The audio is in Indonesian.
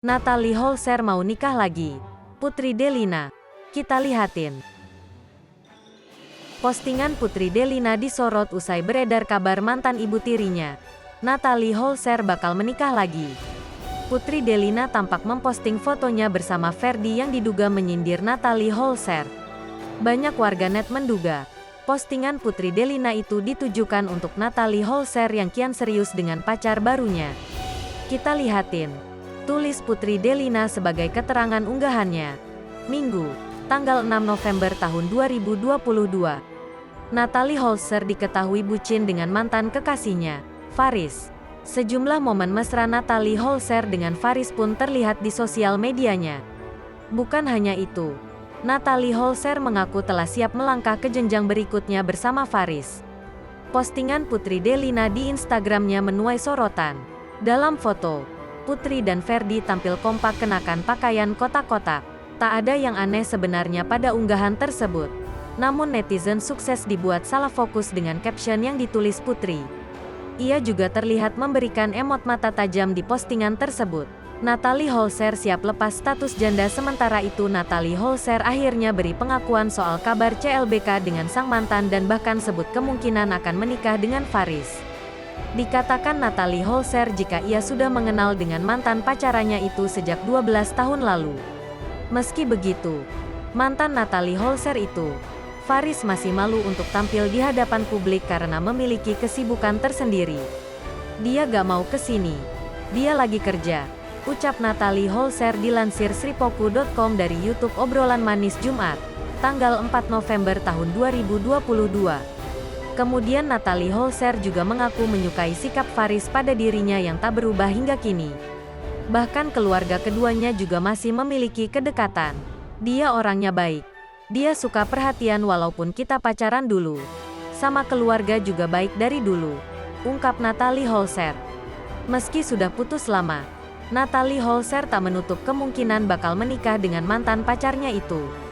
Natalie Holzer mau nikah lagi. Putri Delina. Kita lihatin. Postingan Putri Delina disorot usai beredar kabar mantan ibu tirinya, Natalie Holzer bakal menikah lagi. Putri Delina tampak memposting fotonya bersama Ferdi yang diduga menyindir Natalie Holzer. Banyak warganet menduga, postingan Putri Delina itu ditujukan untuk Natalie Holzer yang kian serius dengan pacar barunya. Kita lihatin, tulis Putri Delina sebagai keterangan unggahannya. Minggu, tanggal 6 November tahun 2022. Natalie Holzer diketahui bucin dengan mantan kekasihnya, Faris. Sejumlah momen mesra Natalie Holzer dengan Faris pun terlihat di sosial medianya. Bukan hanya itu, Natalie Holzer mengaku telah siap melangkah ke jenjang berikutnya bersama Faris. Postingan Putri Delina di Instagramnya menuai sorotan. Dalam foto, Putri dan Ferdi tampil kompak kenakan pakaian kotak-kotak. Tak ada yang aneh sebenarnya pada unggahan tersebut. Namun netizen sukses dibuat salah fokus dengan caption yang ditulis Putri. Ia juga terlihat memberikan emot mata tajam di postingan tersebut. Natalie Holzer siap lepas status janda. Sementara itu Natalie Holzer akhirnya beri pengakuan soal kabar CLBK dengan sang mantan dan bahkan sebut kemungkinan akan menikah dengan Faris. Dikatakan Natalie Holzer jika ia sudah mengenal dengan mantan pacarannya itu sejak 12 tahun lalu. Meski begitu, mantan Natalie Holzer itu, Faris masih malu untuk tampil di hadapan publik karena memiliki kesibukan tersendiri. Dia gak mau kesini. Dia lagi kerja, ucap Natalie Holzer dilansir sripoku.com dari YouTube Obrolan Manis Jumat, tanggal 4 November tahun 2022. Kemudian Natalie Holzer juga mengaku menyukai sikap Faris pada dirinya yang tak berubah hingga kini. Bahkan keluarga keduanya juga masih memiliki kedekatan. Dia orangnya baik. Dia suka perhatian walaupun kita pacaran dulu. Sama keluarga juga baik dari dulu, ungkap Natalie Holzer. Meski sudah putus lama, Natalie Holzer tak menutup kemungkinan bakal menikah dengan mantan pacarnya itu.